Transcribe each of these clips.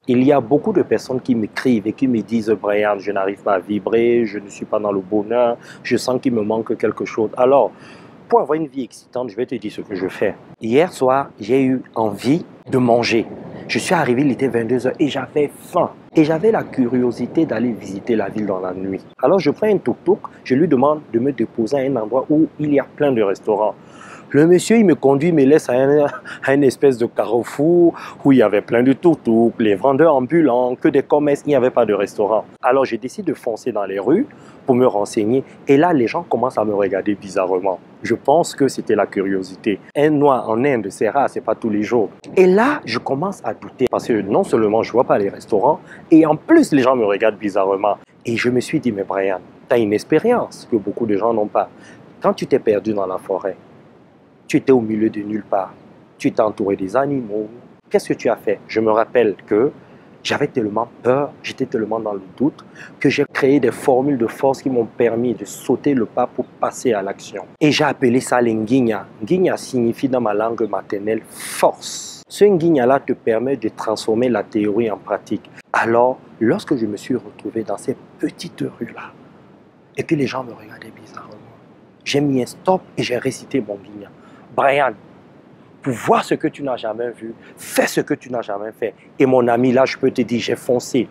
Il y a beaucoup de personnes qui m'écrivent et qui me disent « Brian, je n'arrive pas à vibrer, je ne suis pas dans le bonheur, je sens qu'il me manque quelque chose. » Alors, pour avoir une vie excitante, je vais te dire ce que je fais. Hier soir, j'ai eu envie de manger. Je suis arrivé, il était 22 h et j'avais faim. Et j'avais la curiosité d'aller visiter la ville dans la nuit. Alors, je prends un tuk-tuk, je lui demande de me déposer à un endroit où il y a plein de restaurants. Le monsieur, il me conduit, me laisse à une espèce de carrefour où il y avait plein de tuk-tuk, les vendeurs ambulants, que des commerces, il n'y avait pas de restaurant. Alors, je décide de foncer dans les rues pour me renseigner. Et là, les gens commencent à me regarder bizarrement. Je pense que c'était la curiosité. Un noir en Inde, c'est rare, c'est pas tous les jours. Et là, je commence à douter parce que non seulement je ne vois pas les restaurants, et en plus, les gens me regardent bizarrement. Et je me suis dit, mais Brian, tu as une expérience que beaucoup de gens n'ont pas. Quand tu t'es perdu dans la forêt, tu étais au milieu de nulle part. Tu t'es entouré des animaux. Qu'est-ce que tu as fait? Je me rappelle que j'avais tellement peur, j'étais tellement dans le doute, que j'ai créé des formules de force qui m'ont permis de sauter le pas pour passer à l'action. Et j'ai appelé ça l'Nginya. Nginya signifie dans ma langue maternelle force. Ce Nginya-là te permet de transformer la théorie en pratique. Alors, lorsque je me suis retrouvé dans ces petites rues-là, et que les gens me regardaient bizarrement, j'ai mis un stop et j'ai récité mon Nginya. Brian, pour voir ce que tu n'as jamais vu, fais ce que tu n'as jamais fait. Et mon ami, là, je peux te dire, j'ai foncé.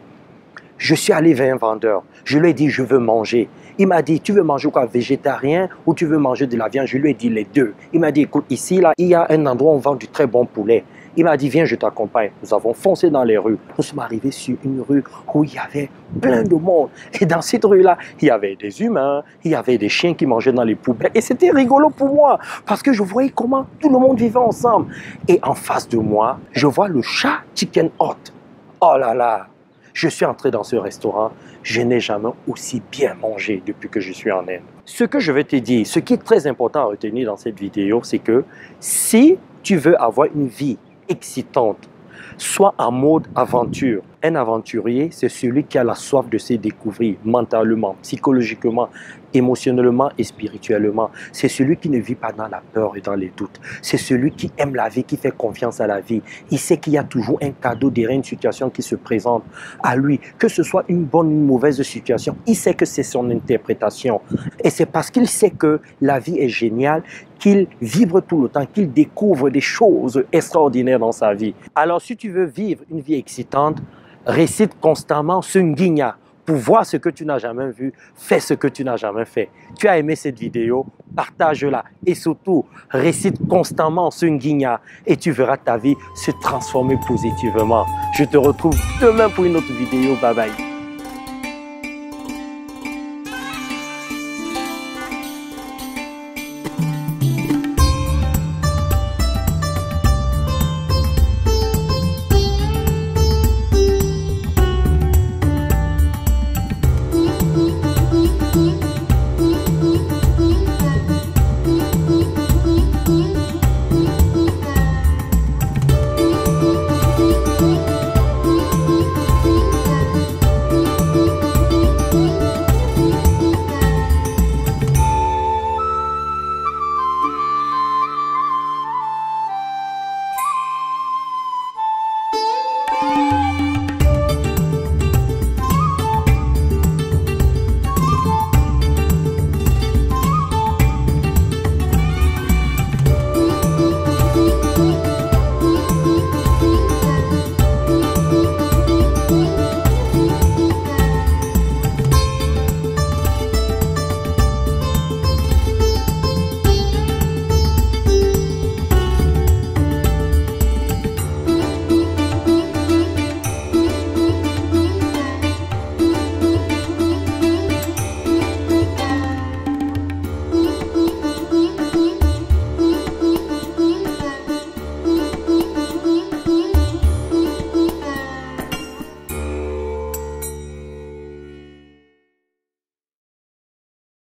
Je suis allé vers un vendeur. Je lui ai dit, je veux manger. Il m'a dit, tu veux manger quoi, végétarien ou tu veux manger de la viande? Je lui ai dit les deux. Il m'a dit, écoute, ici, là, il y a un endroit où on vend du très bon poulet. Il m'a dit, viens, je t'accompagne. Nous avons foncé dans les rues. Nous sommes arrivés sur une rue où il y avait plein de monde. Et dans cette rue-là, il y avait des humains, il y avait des chiens qui mangeaient dans les poubelles. Et c'était rigolo pour moi parce que je voyais comment tout le monde vivait ensemble. Et en face de moi, je vois le chat Chicken Hut. Oh là là! Je suis entré dans ce restaurant, je n'ai jamais aussi bien mangé depuis que je suis en Inde. Ce que je vais te dire, ce qui est très important à retenir dans cette vidéo, c'est que si tu veux avoir une vie excitante, sois en mode aventure. Un aventurier, c'est celui qui a la soif de se découvrir mentalement, psychologiquement, émotionnellement et spirituellement. C'est celui qui ne vit pas dans la peur et dans les doutes. C'est celui qui aime la vie, qui fait confiance à la vie. Il sait qu'il y a toujours un cadeau derrière une situation qui se présente à lui. Que ce soit une bonne ou une mauvaise situation, il sait que c'est son interprétation. Et c'est parce qu'il sait que la vie est géniale qu'il vibre tout le temps, qu'il découvre des choses extraordinaires dans sa vie. Alors si tu veux vivre une vie excitante, récite constamment ce Nginya pour voir ce que tu n'as jamais vu, fais ce que tu n'as jamais fait. Tu as aimé cette vidéo, partage-la et surtout récite constamment ce Nginya et tu verras ta vie se transformer positivement. Je te retrouve demain pour une autre vidéo. Bye bye.